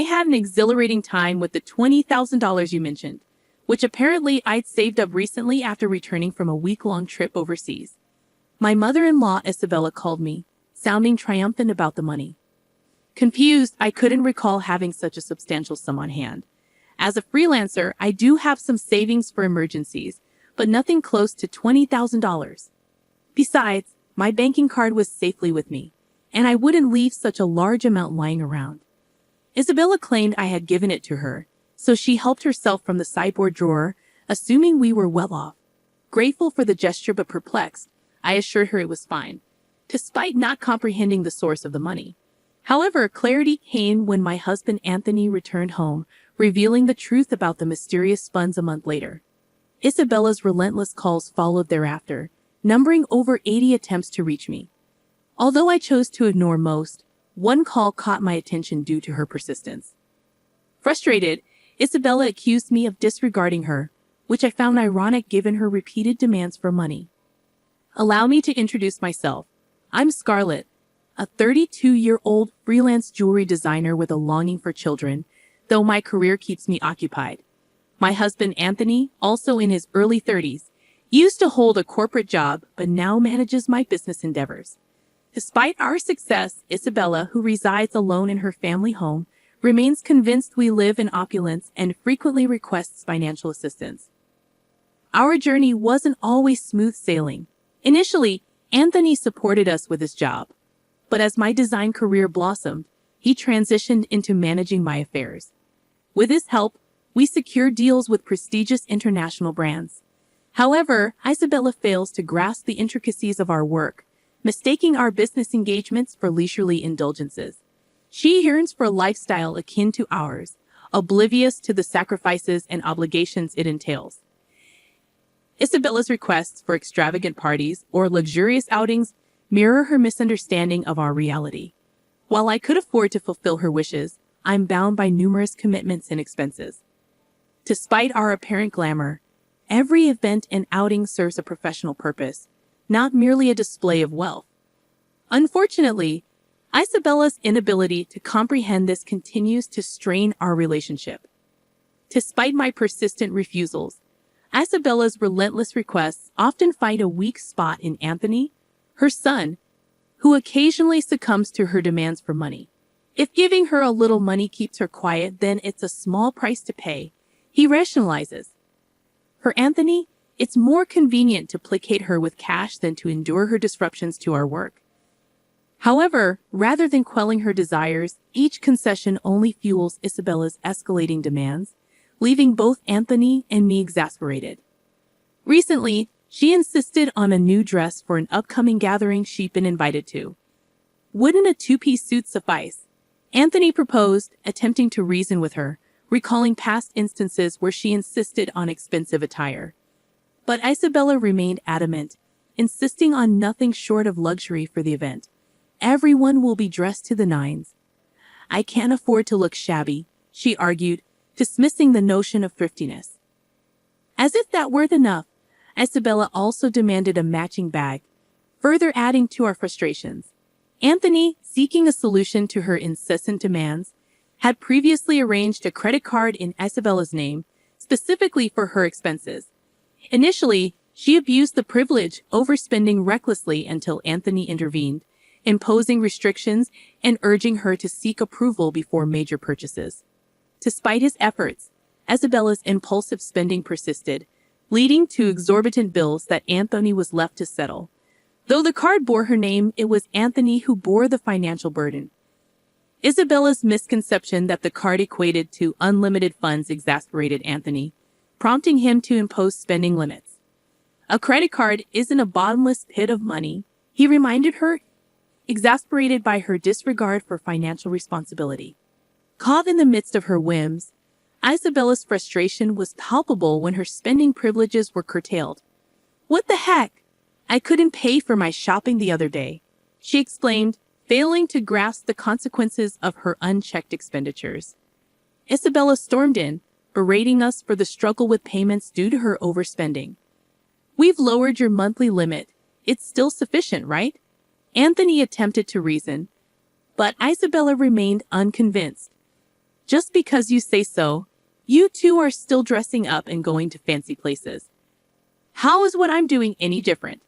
I had an exhilarating time with the $20,000 you mentioned, which apparently I'd saved up recently after returning from a week-long trip overseas. My mother-in-law Isabella called me, sounding triumphant about the money. Confused, I couldn't recall having such a substantial sum on hand. As a freelancer, I do have some savings for emergencies, but nothing close to $20,000. Besides, my banking card was safely with me, and I wouldn't leave such a large amount lying around. Isabella claimed I had given it to her, so she helped herself from the sideboard drawer, assuming we were well off. Grateful for the gesture but perplexed, I assured her it was fine, despite not comprehending the source of the money. However, clarity came when my husband Anthony returned home, revealing the truth about the mysterious funds a month later. Isabella's relentless calls followed thereafter, numbering over 80 attempts to reach me. Although I chose to ignore most, one call caught my attention due to her persistence. Frustrated, Isabella accused me of disregarding her, which I found ironic given her repeated demands for money. Allow me to introduce myself. I'm Scarlett, a 32-year-old freelance jewelry designer with a longing for children, though my career keeps me occupied. My husband Anthony, also in his early 30s, used to hold a corporate job but now manages my business endeavors. Despite our success, Isabella, who resides alone in her family home, remains convinced we live in opulence and frequently requests financial assistance. Our journey wasn't always smooth sailing. Initially, Anthony supported us with his job, but as my design career blossomed, he transitioned into managing my affairs. With his help, we secured deals with prestigious international brands. However, Isabella fails to grasp the intricacies of our work, mistaking our business engagements for leisurely indulgences. She yearns for a lifestyle akin to ours, oblivious to the sacrifices and obligations it entails. Isabella's requests for extravagant parties or luxurious outings mirror her misunderstanding of our reality. While I could afford to fulfill her wishes, I'm bound by numerous commitments and expenses. Despite our apparent glamour, every event and outing serves a professional purpose, not merely a display of wealth. Unfortunately, Isabella's inability to comprehend this continues to strain our relationship. Despite my persistent refusals, Isabella's relentless requests often find a weak spot in Anthony, her son, who occasionally succumbs to her demands for money. If giving her a little money keeps her quiet, then it's a small price to pay, he rationalizes. For Anthony, it's more convenient to placate her with cash than to endure her disruptions to our work. However, rather than quelling her desires, each concession only fuels Isabella's escalating demands, leaving both Anthony and me exasperated. Recently, she insisted on a new dress for an upcoming gathering she'd been invited to. Wouldn't a two-piece suit suffice? Anthony proposed, attempting to reason with her, recalling past instances where she insisted on expensive attire. But Isabella remained adamant, insisting on nothing short of luxury for the event. Everyone will be dressed to the nines. I can't afford to look shabby, she argued, dismissing the notion of thriftiness. As if that weren't enough, Isabella also demanded a matching bag, further adding to our frustrations. Anthony, seeking a solution to her incessant demands, had previously arranged a credit card in Isabella's name, specifically for her expenses. Initially, she abused the privilege, overspending recklessly until Anthony intervened, imposing restrictions and urging her to seek approval before major purchases. Despite his efforts, Isabella's impulsive spending persisted, leading to exorbitant bills that Anthony was left to settle. Though the card bore her name, it was Anthony who bore the financial burden. Isabella's misconception that the card equated to unlimited funds exasperated Anthony, prompting him to impose spending limits. A credit card isn't a bottomless pit of money, he reminded her, exasperated by her disregard for financial responsibility. Caught in the midst of her whims, Isabella's frustration was palpable when her spending privileges were curtailed. "What the heck? I couldn't pay for my shopping the other day," she explained, failing to grasp the consequences of her unchecked expenditures. Isabella stormed in, berating us for the struggle with payments due to her overspending. "We've lowered your monthly limit. It's still sufficient, right?" Anthony attempted to reason, but Isabella remained unconvinced. Just because you say so, you two are still dressing up and going to fancy places. How is what I'm doing any different?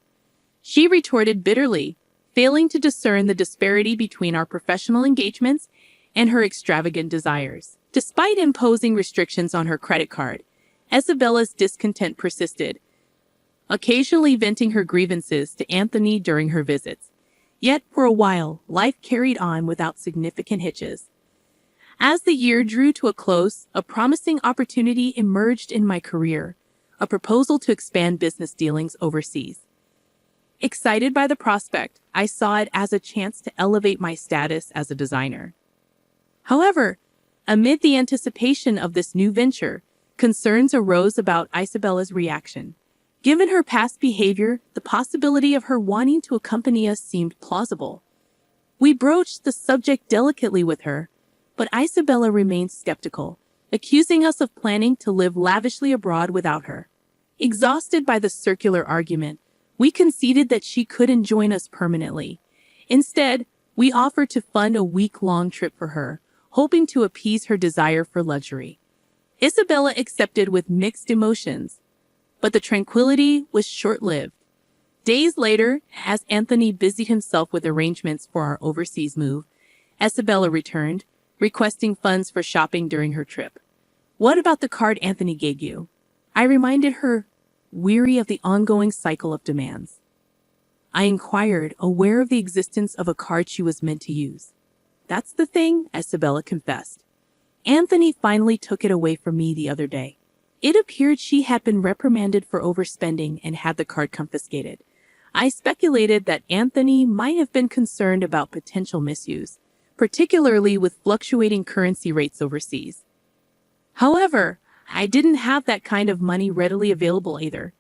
She retorted bitterly, failing to discern the disparity between our professional engagements and her extravagant desires. Despite imposing restrictions on her credit card, Isabella's discontent persisted, occasionally venting her grievances to Anthony during her visits. Yet, for a while, life carried on without significant hitches. As the year drew to a close, a promising opportunity emerged in my career, a proposal to expand business dealings overseas. Excited by the prospect, I saw it as a chance to elevate my status as a designer. However, amid the anticipation of this new venture, concerns arose about Isabella's reaction. Given her past behavior, the possibility of her wanting to accompany us seemed plausible. We broached the subject delicately with her, but Isabella remained skeptical, accusing us of planning to live lavishly abroad without her. Exhausted by the circular argument, we conceded that she couldn't join us permanently. Instead, we offered to fund a week-long trip for her, hoping to appease her desire for luxury. Isabella accepted with mixed emotions, but the tranquility was short-lived. Days later, as Anthony busied himself with arrangements for our overseas move, Isabella returned, requesting funds for shopping during her trip. "What about the card Anthony gave you?" I reminded her, weary of the ongoing cycle of demands. I inquired, aware of the existence of a card she was meant to use. "That's the thing," Isabella confessed. "Anthony finally took it away from me the other day. It appeared she had been reprimanded for overspending and had the card confiscated. I speculated that Anthony might have been concerned about potential misuse, particularly with fluctuating currency rates overseas. However, I didn't have that kind of money readily available either.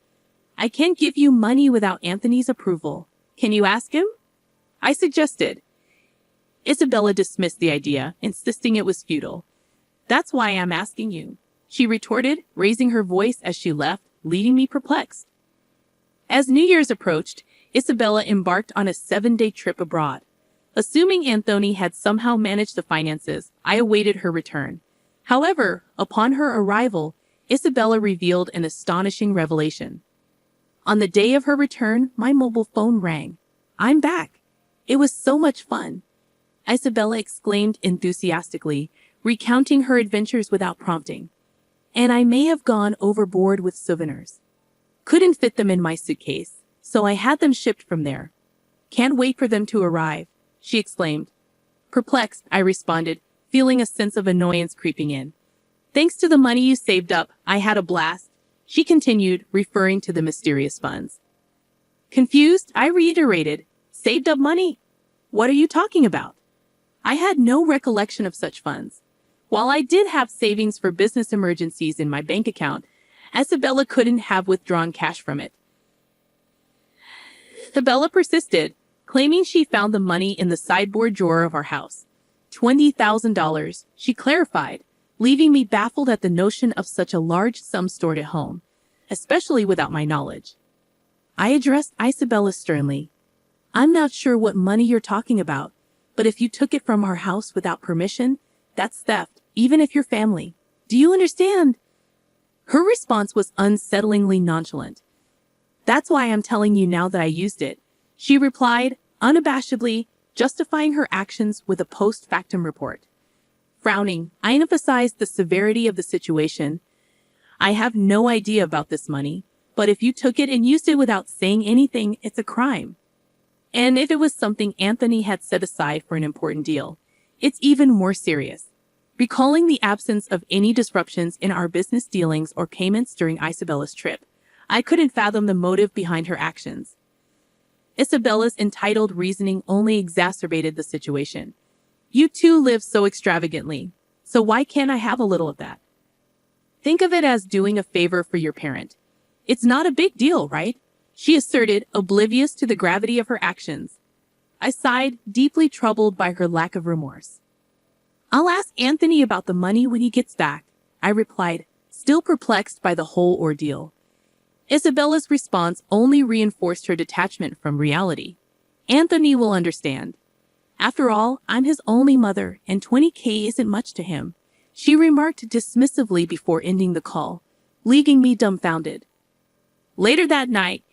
I can't give you money without Anthony's approval. Can you ask him?" I suggested. Isabella dismissed the idea, insisting it was futile. "That's why I'm asking you," she retorted, raising her voice as she left, leaving me perplexed. As New Year's approached, Isabella embarked on a 7-day trip abroad. Assuming Anthony had somehow managed the finances, I awaited her return. However, upon her arrival, Isabella revealed an astonishing revelation. On the day of her return, my mobile phone rang. "I'm back. It was so much fun," Isabella exclaimed enthusiastically, recounting her adventures without prompting. "And I may have gone overboard with souvenirs. Couldn't fit them in my suitcase, so I had them shipped from there. Can't wait for them to arrive," she exclaimed. Perplexed, I responded, feeling a sense of annoyance creeping in. "Thanks to the money you saved up, I had a blast," she continued, referring to the mysterious funds. Confused, I reiterated, "Saved up money? What are you talking about?" I had no recollection of such funds. While I did have savings for business emergencies in my bank account, Isabella couldn't have withdrawn cash from it. Isabella persisted, claiming she found the money in the sideboard drawer of our house. $20,000, she clarified, leaving me baffled at the notion of such a large sum stored at home, especially without my knowledge. I addressed Isabella sternly. "I'm not sure what money you're talking about, but if you took it from our house without permission, that's theft, even if you're family. Do you understand?" Her response was unsettlingly nonchalant. "That's why I'm telling you now that I used it," she replied, unabashedly, justifying her actions with a post-factum report. Frowning, I emphasized the severity of the situation. "I have no idea about this money, but if you took it and used it without saying anything, it's a crime. And if it was something Anthony had set aside for an important deal, it's even more serious." Recalling the absence of any disruptions in our business dealings or payments during Isabella's trip, I couldn't fathom the motive behind her actions. Isabella's entitled reasoning only exacerbated the situation. "You two live so extravagantly, so why can't I have a little of that? Think of it as doing a favor for your parent. It's not a big deal, right?" she asserted, oblivious to the gravity of her actions. I sighed, deeply troubled by her lack of remorse. "I'll ask Anthony about the money when he gets back," I replied, still perplexed by the whole ordeal. Isabella's response only reinforced her detachment from reality. "Anthony will understand. After all, I'm his only mother, and $20,000 isn't much to him. she remarked dismissively before ending the call, leaving me dumbfounded. Later that night,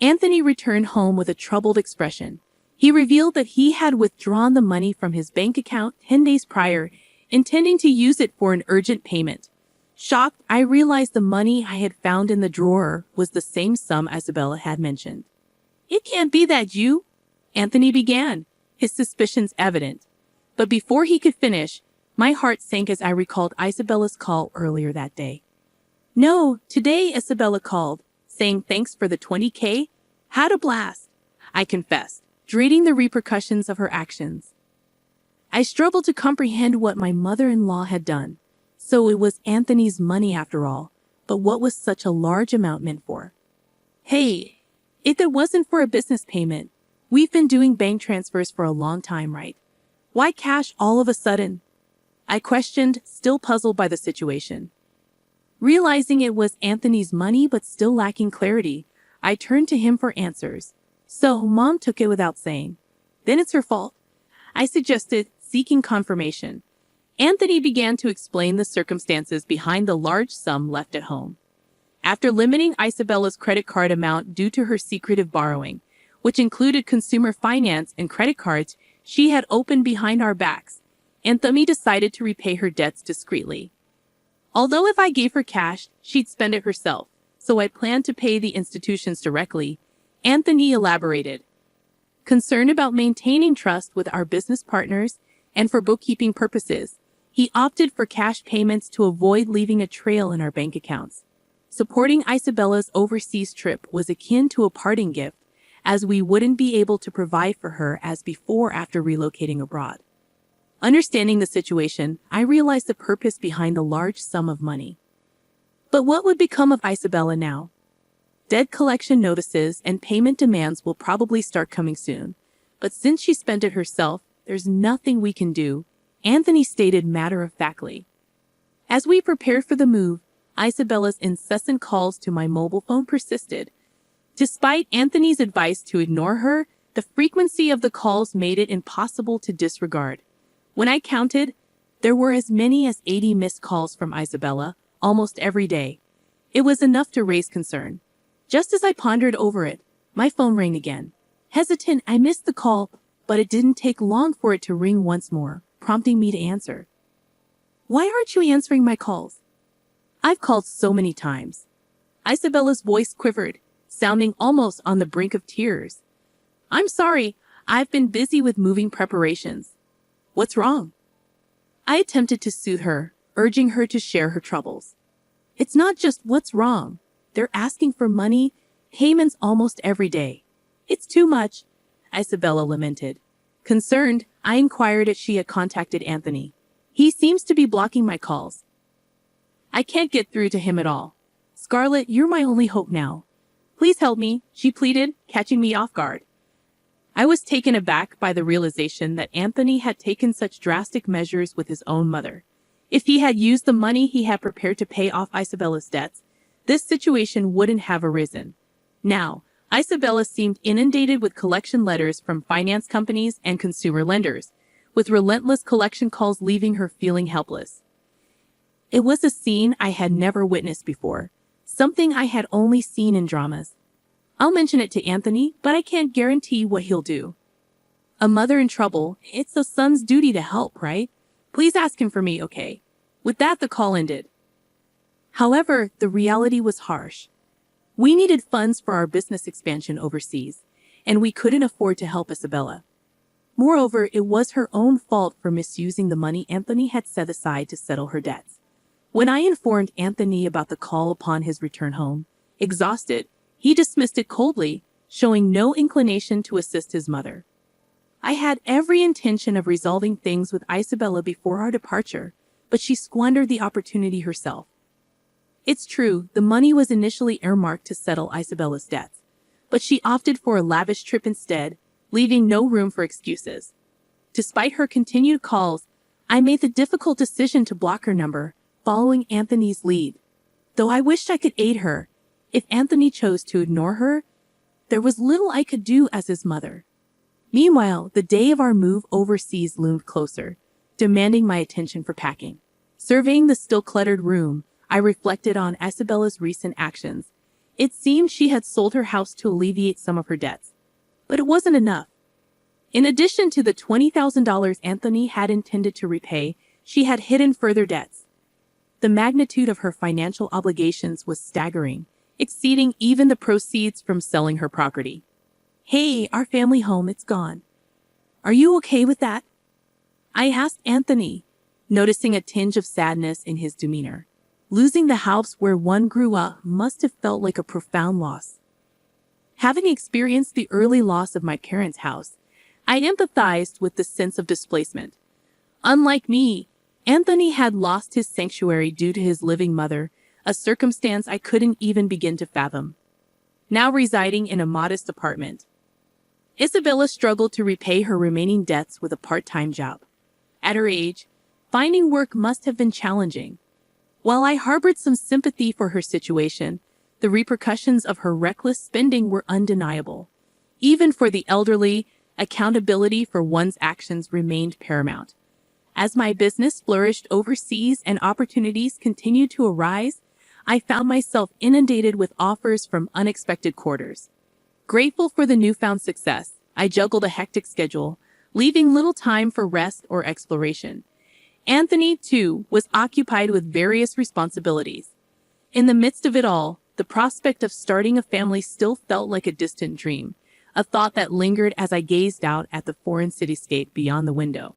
Anthony returned home with a troubled expression. He revealed that he had withdrawn the money from his bank account 10 days prior, intending to use it for an urgent payment. Shocked, I realized the money I had found in the drawer was the same sum Isabella had mentioned. "It can't be that you," Anthony began, his suspicions evident. But before he could finish, my heart sank as I recalled Isabella's call earlier that day. "No, today Isabella called, saying thanks for the 20K. Had a blast," I confessed, dreading the repercussions of her actions. I struggled to comprehend what my mother-in-law had done. So it was Anthony's money after all, but what was such a large amount meant for? "Hey, if it wasn't for a business payment, we've been doing bank transfers for a long time, right? Why cash all of a sudden?" I questioned, still puzzled by the situation. Realizing it was Anthony's money but still lacking clarity, I turned to him for answers. "So, Mom took it without saying. Then it's her fault," I suggested, seeking confirmation. Anthony began to explain the circumstances behind the large sum left at home. After limiting Isabella's credit card amount due to her secretive borrowing, which included consumer finance and credit cards she had opened behind our backs, Anthony decided to repay her debts discreetly. Although if I gave her cash, she'd spend it herself, so I planned to pay the institutions directly, Anthony elaborated. Concerned about maintaining trust with our business partners and for bookkeeping purposes, he opted for cash payments to avoid leaving a trail in our bank accounts. Supporting Isabella's overseas trip was akin to a parting gift, as we wouldn't be able to provide for her as before after relocating abroad. Understanding the situation, I realized the purpose behind the large sum of money. But what would become of Isabella now? Debt collection notices and payment demands will probably start coming soon, but since she spent it herself, there's nothing we can do, Anthony stated matter-of-factly. As we prepared for the move, Isabella's incessant calls to my mobile phone persisted. Despite Anthony's advice to ignore her, the frequency of the calls made it impossible to disregard. When I counted, there were as many as 80 missed calls from Isabella, almost every day. It was enough to raise concern. Just as I pondered over it, my phone rang again. Hesitant, I missed the call, but it didn't take long for it to ring once more, prompting me to answer. "Why aren't you answering my calls?" "I've called so many times." Isabella's voice quivered, sounding almost on the brink of tears. "I'm sorry, I've been busy with moving preparations." "What's wrong?" I attempted to soothe her, urging her to share her troubles. "It's not just what's wrong. They're asking for money, payments almost every day. It's too much," Isabella lamented. Concerned, I inquired if she had contacted Anthony. "He seems to be blocking my calls. I can't get through to him at all. Scarlett, you're my only hope now. Please help me," she pleaded, catching me off guard. I was taken aback by the realization that Anthony had taken such drastic measures with his own mother. If he had used the money he had prepared to pay off Isabella's debts, this situation wouldn't have arisen. Now, Isabella seemed inundated with collection letters from finance companies and consumer lenders, with relentless collection calls leaving her feeling helpless. It was a scene I had never witnessed before, something I had only seen in dramas. "I'll mention it to Anthony, but I can't guarantee what he'll do. A mother in trouble, it's a son's duty to help, right? Please ask him for me, okay?" With that, the call ended. However, the reality was harsh. We needed funds for our business expansion overseas, and we couldn't afford to help Isabella. Moreover, it was her own fault for misusing the money Anthony had set aside to settle her debts. When I informed Anthony about the call upon his return home, exhausted, he dismissed it coldly, showing no inclination to assist his mother. I had every intention of resolving things with Isabella before our departure, but she squandered the opportunity herself. It's true, the money was initially earmarked to settle Isabella's debts, but she opted for a lavish trip instead, leaving no room for excuses. Despite her continued calls, I made the difficult decision to block her number, following Anthony's lead. Though I wished I could aid her, if Anthony chose to ignore her, there was little I could do as his mother. Meanwhile, the day of our move overseas loomed closer, demanding my attention for packing. Surveying the still cluttered room, I reflected on Isabella's recent actions. It seemed she had sold her house to alleviate some of her debts. But it wasn't enough. In addition to the $20,000 Anthony had intended to repay, she had hidden further debts. The magnitude of her financial obligations was staggering, exceeding even the proceeds from selling her property. "Hey, our family home, it's gone. Are you okay with that?" I asked Anthony, noticing a tinge of sadness in his demeanor. Losing the house where one grew up must have felt like a profound loss. Having experienced the early loss of my parents' house, I empathized with the sense of displacement. Unlike me, Anthony had lost his sanctuary due to his living mother, a circumstance I couldn't even begin to fathom. Now residing in a modest apartment, Isabella struggled to repay her remaining debts with a part-time job. At her age, finding work must have been challenging. While I harbored some sympathy for her situation, the repercussions of her reckless spending were undeniable. Even for the elderly, accountability for one's actions remained paramount. As my business flourished overseas and opportunities continued to arise, I found myself inundated with offers from unexpected quarters. Grateful for the newfound success, I juggled a hectic schedule, leaving little time for rest or exploration. Anthony, too, was occupied with various responsibilities. In the midst of it all, the prospect of starting a family still felt like a distant dream, a thought that lingered as I gazed out at the foreign cityscape beyond the window.